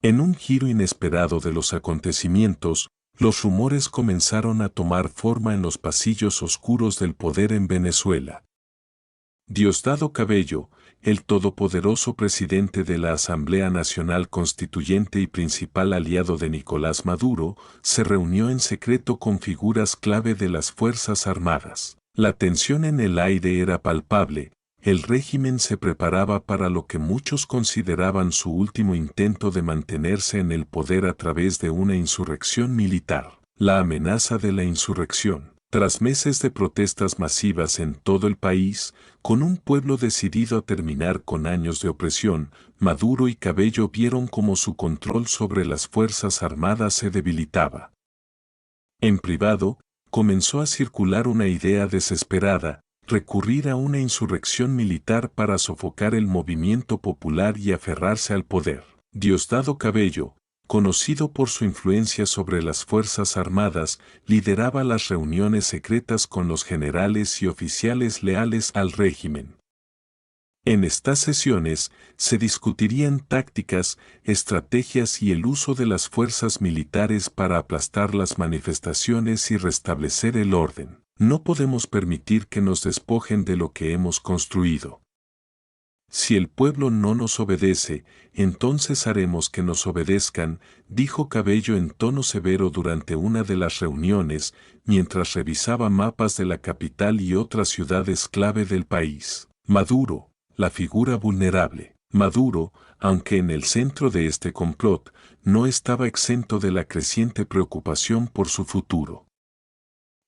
En un giro inesperado de los acontecimientos, los rumores comenzaron a tomar forma en los pasillos oscuros del poder en Venezuela. Diosdado Cabello, el todopoderoso presidente de la Asamblea Nacional Constituyente y principal aliado de Nicolás Maduro, se reunió en secreto con figuras clave de las Fuerzas Armadas. La tensión en el aire era palpable. El régimen se preparaba para lo que muchos consideraban su último intento de mantenerse en el poder a través de una insurrección militar. La amenaza de la insurrección. Tras meses de protestas masivas en todo el país, con un pueblo decidido a terminar con años de opresión, Maduro y Cabello vieron cómo su control sobre las Fuerzas Armadas se debilitaba. En privado, comenzó a circular una idea desesperada: recurrir a una insurrección militar para sofocar el movimiento popular y aferrarse al poder. Diosdado Cabello, conocido por su influencia sobre las Fuerzas Armadas, lideraba las reuniones secretas con los generales y oficiales leales al régimen. En estas sesiones se discutirían tácticas, estrategias y el uso de las fuerzas militares para aplastar las manifestaciones y restablecer el orden. No podemos permitir que nos despojen de lo que hemos construido. Si el pueblo no nos obedece, entonces haremos que nos obedezcan, dijo Cabello en tono severo durante una de las reuniones, mientras revisaba mapas de la capital y otras ciudades clave del país. Maduro, la figura vulnerable. Maduro, aunque en el centro de este complot, no estaba exento de la creciente preocupación por su futuro.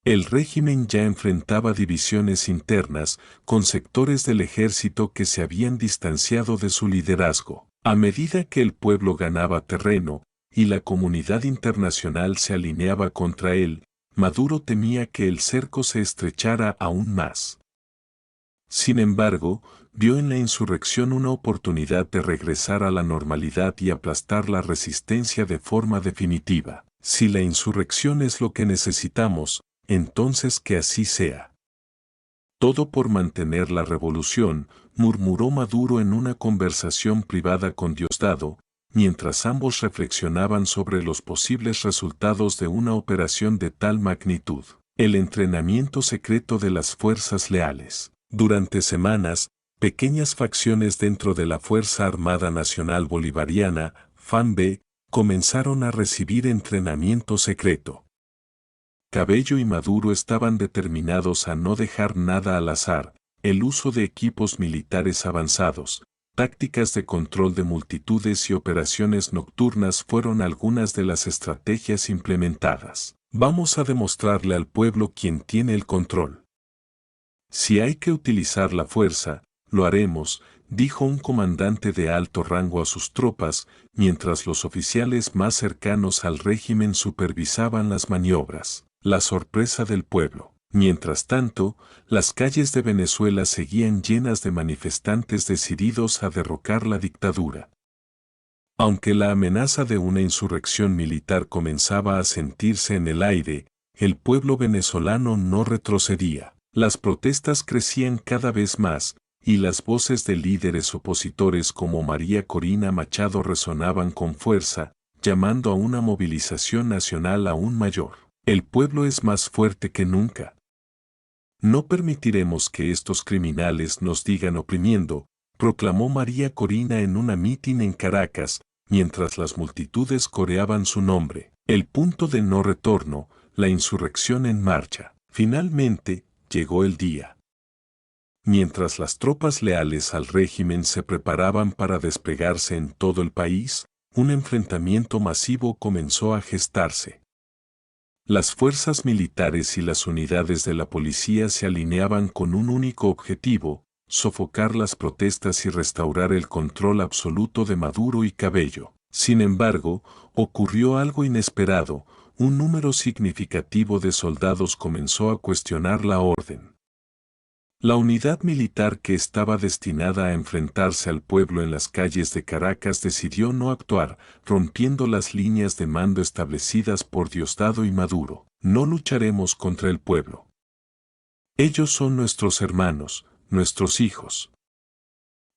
El régimen ya enfrentaba divisiones internas con sectores del ejército que se habían distanciado de su liderazgo. A medida que el pueblo ganaba terreno y la comunidad internacional se alineaba contra él, Maduro temía que el cerco se estrechara aún más. Sin embargo, vio en la insurrección una oportunidad de regresar a la normalidad y aplastar la resistencia de forma definitiva. Si la insurrección es lo que necesitamos, entonces que así sea. Todo por mantener la revolución, murmuró Maduro en una conversación privada con Diosdado, mientras ambos reflexionaban sobre los posibles resultados de una operación de tal magnitud. El entrenamiento secreto de las fuerzas leales. Durante semanas, pequeñas facciones dentro de la Fuerza Armada Nacional Bolivariana, FANB, comenzaron a recibir entrenamiento secreto. Cabello y Maduro estaban determinados a no dejar nada al azar. El uso de equipos militares avanzados, tácticas de control de multitudes y operaciones nocturnas fueron algunas de las estrategias implementadas. Vamos a demostrarle al pueblo quién tiene el control. Si hay que utilizar la fuerza, lo haremos, dijo un comandante de alto rango a sus tropas, mientras los oficiales más cercanos al régimen supervisaban las maniobras. La sorpresa del pueblo. Mientras tanto, las calles de Venezuela seguían llenas de manifestantes decididos a derrocar la dictadura. Aunque la amenaza de una insurrección militar comenzaba a sentirse en el aire, el pueblo venezolano no retrocedía. Las protestas crecían cada vez más, y las voces de líderes opositores como María Corina Machado resonaban con fuerza, llamando a una movilización nacional aún mayor. El pueblo es más fuerte que nunca. No permitiremos que estos criminales nos digan oprimiendo, proclamó María Corina en una mitin en Caracas, mientras las multitudes coreaban su nombre. El punto de no retorno, la insurrección en marcha. Finalmente, llegó el día. Mientras las tropas leales al régimen se preparaban para desplegarse en todo el país, un enfrentamiento masivo comenzó a gestarse. Las fuerzas militares y las unidades de la policía se alineaban con un único objetivo: sofocar las protestas y restaurar el control absoluto de Maduro y Cabello. Sin embargo, ocurrió algo inesperado: un número significativo de soldados comenzó a cuestionar la orden. La unidad militar que estaba destinada a enfrentarse al pueblo en las calles de Caracas decidió no actuar, rompiendo las líneas de mando establecidas por Diosdado y Maduro. No lucharemos contra el pueblo. Ellos son nuestros hermanos, nuestros hijos.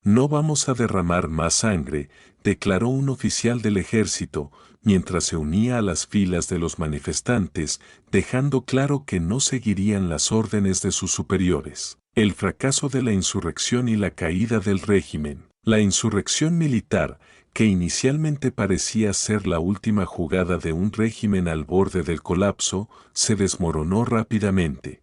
No vamos a derramar más sangre, declaró un oficial del ejército, mientras se unía a las filas de los manifestantes, dejando claro que no seguirían las órdenes de sus superiores. El fracaso de la insurrección y la caída del régimen. La insurrección militar, que inicialmente parecía ser la última jugada de un régimen al borde del colapso, se desmoronó rápidamente.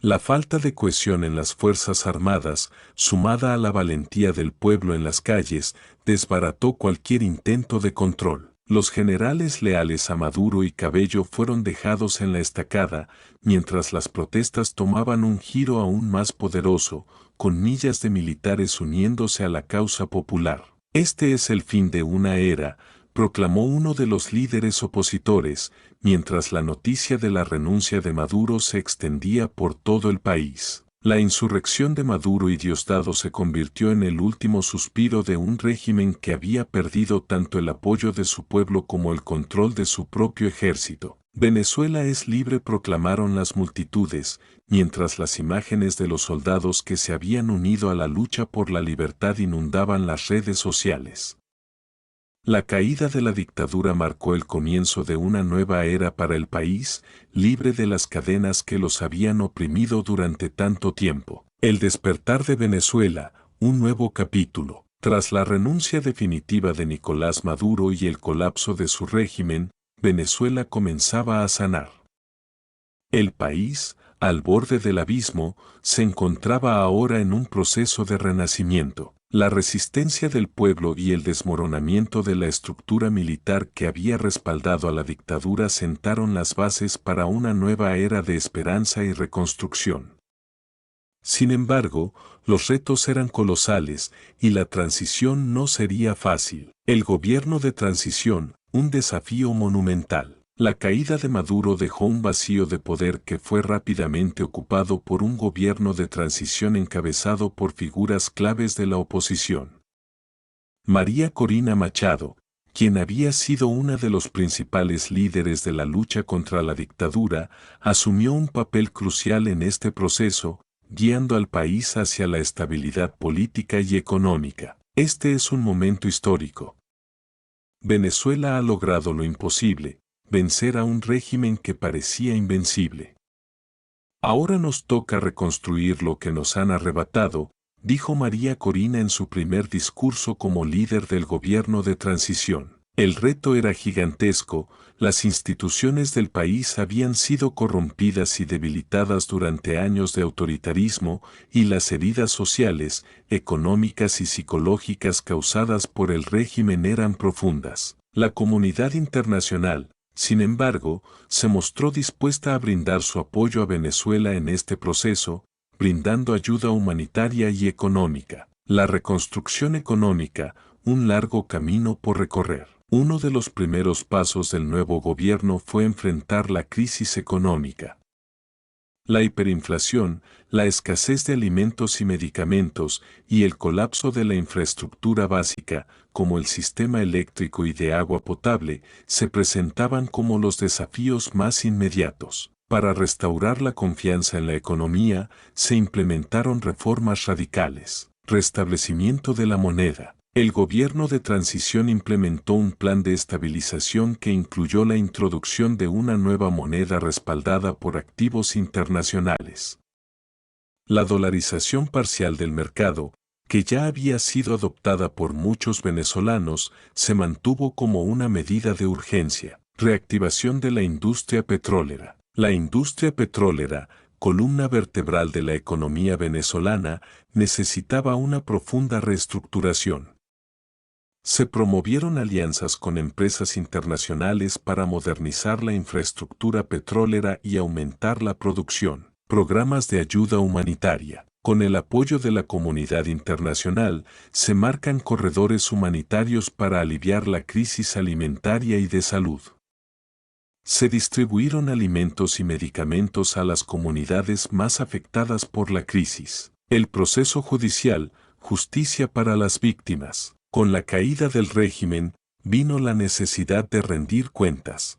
La falta de cohesión en las Fuerzas Armadas, sumada a la valentía del pueblo en las calles, desbarató cualquier intento de control. Los generales leales a Maduro y Cabello fueron dejados en la estacada, mientras las protestas tomaban un giro aún más poderoso, con millas de militares uniéndose a la causa popular. Este es el fin de una era, proclamó uno de los líderes opositores, mientras la noticia de la renuncia de Maduro se extendía por todo el país. La insurrección de Maduro y Diosdado se convirtió en el último suspiro de un régimen que había perdido tanto el apoyo de su pueblo como el control de su propio ejército. Venezuela es libre, proclamaron las multitudes, mientras las imágenes de los soldados que se habían unido a la lucha por la libertad inundaban las redes sociales. La caída de la dictadura marcó el comienzo de una nueva era para el país, libre de las cadenas que los habían oprimido durante tanto tiempo. El despertar de Venezuela, un nuevo capítulo. Tras la renuncia definitiva de Nicolás Maduro y el colapso de su régimen, Venezuela comenzaba a sanar. El país, al borde del abismo, se encontraba ahora en un proceso de renacimiento. La resistencia del pueblo y el desmoronamiento de la estructura militar que había respaldado a la dictadura sentaron las bases para una nueva era de esperanza y reconstrucción. Sin embargo, los retos eran colosales y la transición no sería fácil. El gobierno de transición, un desafío monumental. La caída de Maduro dejó un vacío de poder que fue rápidamente ocupado por un gobierno de transición encabezado por figuras claves de la oposición. María Corina Machado, quien había sido una de los principales líderes de la lucha contra la dictadura, asumió un papel crucial en este proceso, guiando al país hacia la estabilidad política y económica. Este es un momento histórico. Venezuela ha logrado lo imposible, vencer a un régimen que parecía invencible. Ahora nos toca reconstruir lo que nos han arrebatado, dijo María Corina en su primer discurso como líder del gobierno de transición. El reto era gigantesco, las instituciones del país habían sido corrompidas y debilitadas durante años de autoritarismo y las heridas sociales, económicas y psicológicas causadas por el régimen eran profundas. La comunidad internacional, sin embargo, se mostró dispuesta a brindar su apoyo a Venezuela en este proceso, brindando ayuda humanitaria y económica. La reconstrucción económica, un largo camino por recorrer. Uno de los primeros pasos del nuevo gobierno fue enfrentar la crisis económica. La hiperinflación, la escasez de alimentos y medicamentos y el colapso de la infraestructura básica, como el sistema eléctrico y de agua potable, se presentaban como los desafíos más inmediatos. Para restaurar la confianza en la economía, se implementaron reformas radicales. Restablecimiento de la moneda. El gobierno de transición implementó un plan de estabilización que incluyó la introducción de una nueva moneda respaldada por activos internacionales. La dolarización parcial del mercado, que ya había sido adoptada por muchos venezolanos, se mantuvo como una medida de urgencia. Reactivación de la industria petrolera. La industria petrolera, columna vertebral de la economía venezolana, necesitaba una profunda reestructuración. Se promovieron alianzas con empresas internacionales para modernizar la infraestructura petrolera y aumentar la producción. Programas de ayuda humanitaria. Con el apoyo de la comunidad internacional, se marcan corredores humanitarios para aliviar la crisis alimentaria y de salud. Se distribuyeron alimentos y medicamentos a las comunidades más afectadas por la crisis. El proceso judicial, justicia para las víctimas. Con la caída del régimen, vino la necesidad de rendir cuentas.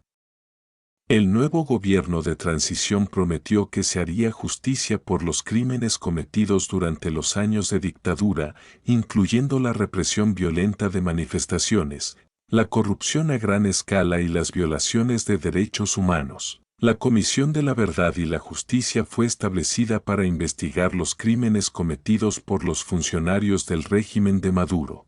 El nuevo gobierno de transición prometió que se haría justicia por los crímenes cometidos durante los años de dictadura, incluyendo la represión violenta de manifestaciones, la corrupción a gran escala y las violaciones de derechos humanos. La Comisión de la Verdad y la Justicia fue establecida para investigar los crímenes cometidos por los funcionarios del régimen de Maduro.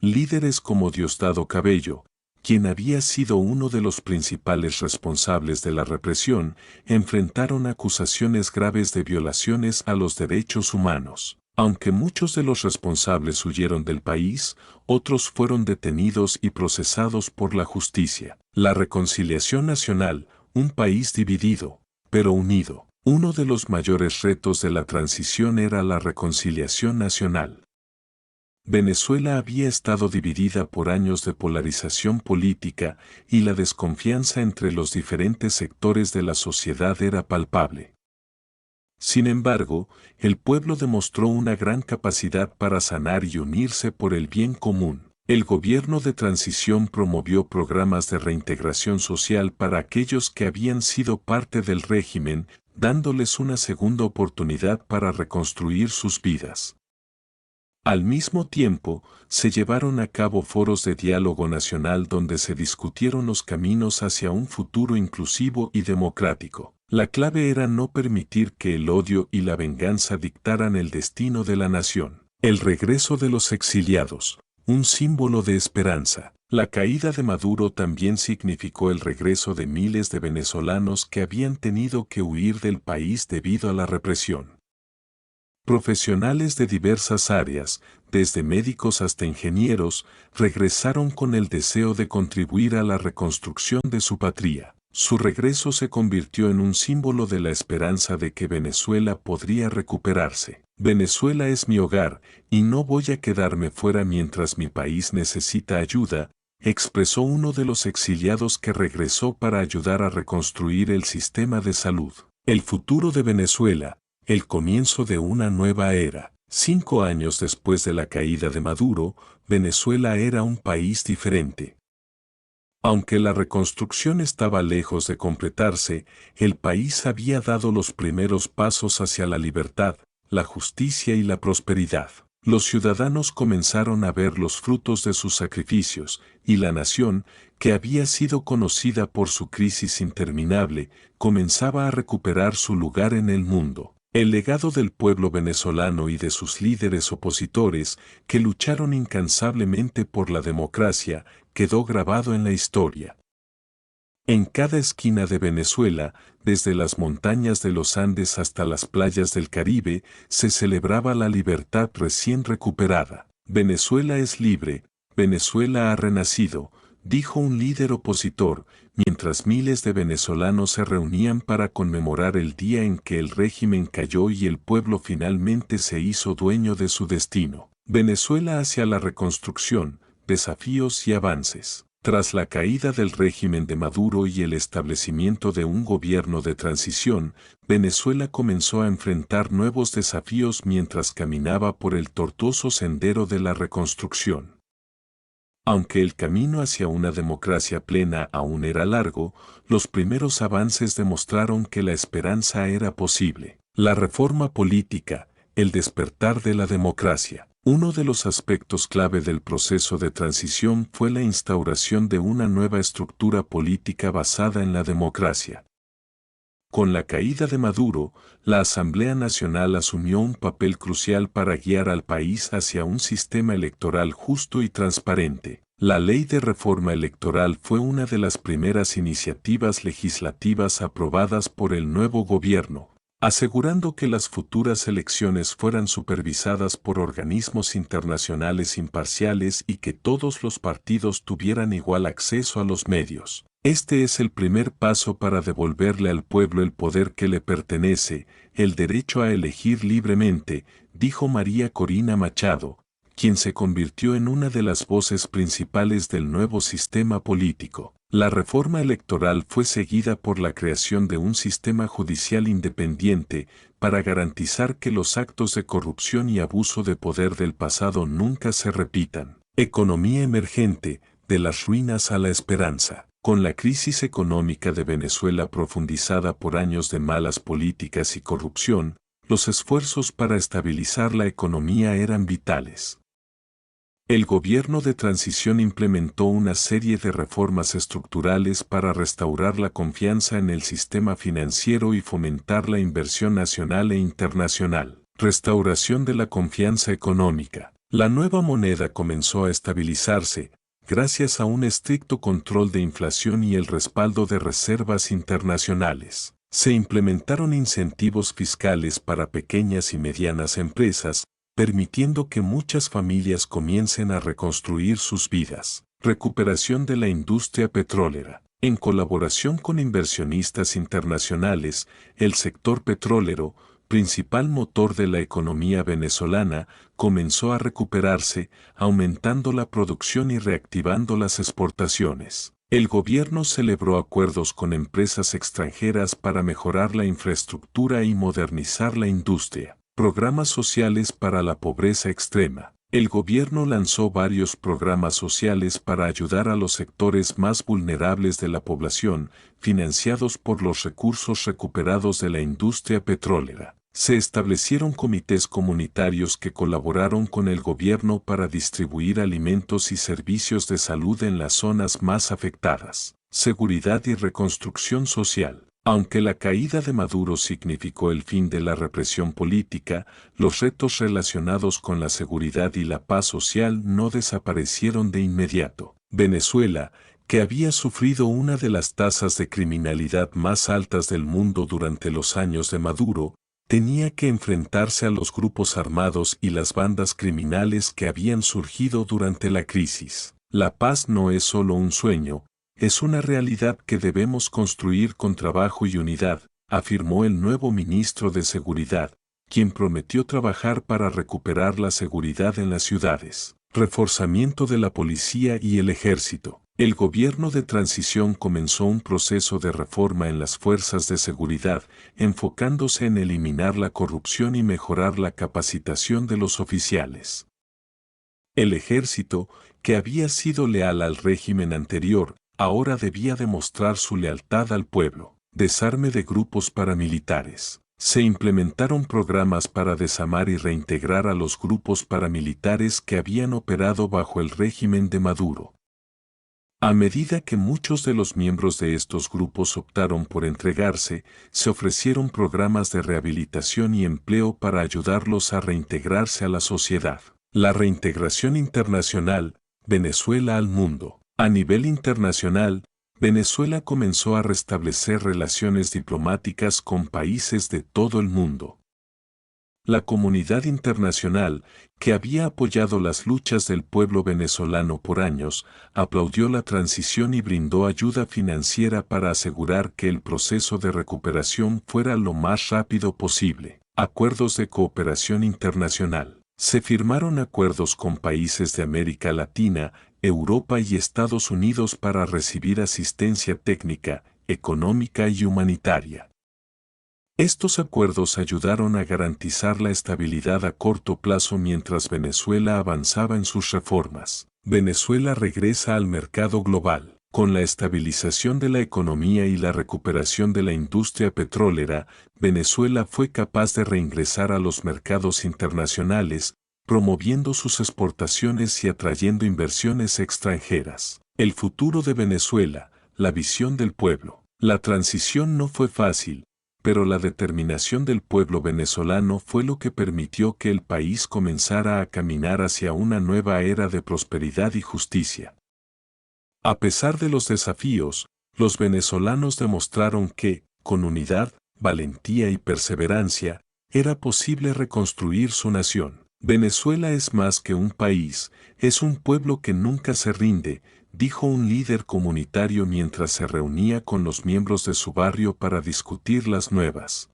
Líderes como Diosdado Cabello, quien había sido uno de los principales responsables de la represión, enfrentaron acusaciones graves de violaciones a los derechos humanos. Aunque muchos de los responsables huyeron del país, otros fueron detenidos y procesados por la justicia. La reconciliación nacional, un país dividido, pero unido. Uno de los mayores retos de la transición era la reconciliación nacional. Venezuela había estado dividida por años de polarización política y la desconfianza entre los diferentes sectores de la sociedad era palpable. Sin embargo, el pueblo demostró una gran capacidad para sanar y unirse por el bien común. El gobierno de transición promovió programas de reintegración social para aquellos que habían sido parte del régimen, dándoles una segunda oportunidad para reconstruir sus vidas. Al mismo tiempo, se llevaron a cabo foros de diálogo nacional donde se discutieron los caminos hacia un futuro inclusivo y democrático. La clave era no permitir que el odio y la venganza dictaran el destino de la nación. El regreso de los exiliados, un símbolo de esperanza. La caída de Maduro también significó el regreso de miles de venezolanos que habían tenido que huir del país debido a la represión. Profesionales de diversas áreas, desde médicos hasta ingenieros, regresaron con el deseo de contribuir a la reconstrucción de su patria. Su regreso se convirtió en un símbolo de la esperanza de que Venezuela podría recuperarse. Venezuela es mi hogar, y no voy a quedarme fuera mientras mi país necesita ayuda, expresó uno de los exiliados que regresó para ayudar a reconstruir el sistema de salud. El futuro de Venezuela, el comienzo de una nueva era. 5 años después de la caída de Maduro, Venezuela era un país diferente. Aunque la reconstrucción estaba lejos de completarse, el país había dado los primeros pasos hacia la libertad, la justicia y la prosperidad. Los ciudadanos comenzaron a ver los frutos de sus sacrificios, y la nación, que había sido conocida por su crisis interminable, comenzaba a recuperar su lugar en el mundo. El legado del pueblo venezolano y de sus líderes opositores, que lucharon incansablemente por la democracia, quedó grabado en la historia. En cada esquina de Venezuela, desde las montañas de los Andes hasta las playas del Caribe, se celebraba la libertad recién recuperada. Venezuela es libre, Venezuela ha renacido, dijo un líder opositor, mientras miles de venezolanos se reunían para conmemorar el día en que el régimen cayó y el pueblo finalmente se hizo dueño de su destino. Venezuela hacia la reconstrucción, desafíos y avances. Tras la caída del régimen de Maduro y el establecimiento de un gobierno de transición, Venezuela comenzó a enfrentar nuevos desafíos mientras caminaba por el tortuoso sendero de la reconstrucción. Aunque el camino hacia una democracia plena aún era largo, los primeros avances demostraron que la esperanza era posible. La reforma política, el despertar de la democracia. Uno de los aspectos clave del proceso de transición fue la instauración de una nueva estructura política basada en la democracia. Con la caída de Maduro, la Asamblea Nacional asumió un papel crucial para guiar al país hacia un sistema electoral justo y transparente. La Ley de Reforma Electoral fue una de las primeras iniciativas legislativas aprobadas por el nuevo gobierno, asegurando que las futuras elecciones fueran supervisadas por organismos internacionales imparciales y que todos los partidos tuvieran igual acceso a los medios. Este es el primer paso para devolverle al pueblo el poder que le pertenece, el derecho a elegir libremente, dijo María Corina Machado, quien se convirtió en una de las voces principales del nuevo sistema político. La reforma electoral fue seguida por la creación de un sistema judicial independiente para garantizar que los actos de corrupción y abuso de poder del pasado nunca se repitan. Economía emergente, de las ruinas a la esperanza. Con la crisis económica de Venezuela profundizada por años de malas políticas y corrupción, los esfuerzos para estabilizar la economía eran vitales. El gobierno de transición implementó una serie de reformas estructurales para restaurar la confianza en el sistema financiero y fomentar la inversión nacional e internacional. Restauración de la confianza económica. La nueva moneda comenzó a estabilizarse, gracias a un estricto control de inflación y el respaldo de reservas internacionales. Se implementaron incentivos fiscales para pequeñas y medianas empresas, permitiendo que muchas familias comiencen a reconstruir sus vidas. Recuperación de la industria petrolera. En colaboración con inversionistas internacionales, el sector petrolero, principal motor de la economía venezolana, comenzó a recuperarse, aumentando la producción y reactivando las exportaciones. El gobierno celebró acuerdos con empresas extranjeras para mejorar la infraestructura y modernizar la industria. Programas sociales para la pobreza extrema. El gobierno lanzó varios programas sociales para ayudar a los sectores más vulnerables de la población, financiados por los recursos recuperados de la industria petrolera. Se establecieron comités comunitarios que colaboraron con el gobierno para distribuir alimentos y servicios de salud en las zonas más afectadas. Seguridad y reconstrucción social. Aunque la caída de Maduro significó el fin de la represión política, los retos relacionados con la seguridad y la paz social no desaparecieron de inmediato. Venezuela, que había sufrido una de las tasas de criminalidad más altas del mundo durante los años de Maduro, tenía que enfrentarse a los grupos armados y las bandas criminales que habían surgido durante la crisis. La paz no es solo un sueño, es una realidad que debemos construir con trabajo y unidad, afirmó el nuevo ministro de Seguridad, quien prometió trabajar para recuperar la seguridad en las ciudades. Reforzamiento de la policía y el ejército. El gobierno de transición comenzó un proceso de reforma en las fuerzas de seguridad, enfocándose en eliminar la corrupción y mejorar la capacitación de los oficiales. El ejército, que había sido leal al régimen anterior, ahora debía demostrar su lealtad al pueblo. Desarme de grupos paramilitares. Se implementaron programas para desarmar y reintegrar a los grupos paramilitares que habían operado bajo el régimen de Maduro. A medida que muchos de los miembros de estos grupos optaron por entregarse, se ofrecieron programas de rehabilitación y empleo para ayudarlos a reintegrarse a la sociedad. La reintegración internacional, Venezuela al mundo. A nivel internacional, Venezuela comenzó a restablecer relaciones diplomáticas con países de todo el mundo. La comunidad internacional, que había apoyado las luchas del pueblo venezolano por años, aplaudió la transición y brindó ayuda financiera para asegurar que el proceso de recuperación fuera lo más rápido posible. Acuerdos de cooperación internacional. Se firmaron acuerdos con países de América Latina, Europa y Estados Unidos para recibir asistencia técnica, económica y humanitaria. Estos acuerdos ayudaron a garantizar la estabilidad a corto plazo mientras Venezuela avanzaba en sus reformas. Venezuela regresa al mercado global. Con la estabilización de la economía y la recuperación de la industria petrolera, Venezuela fue capaz de reingresar a los mercados internacionales, promoviendo sus exportaciones y atrayendo inversiones extranjeras. El futuro de Venezuela, la visión del pueblo. La transición no fue fácil, pero la determinación del pueblo venezolano fue lo que permitió que el país comenzara a caminar hacia una nueva era de prosperidad y justicia. A pesar de los desafíos, los venezolanos demostraron que, con unidad, valentía y perseverancia, era posible reconstruir su nación. Venezuela es más que un país, es un pueblo que nunca se rinde, dijo un líder comunitario mientras se reunía con los miembros de su barrio para discutir las nuevas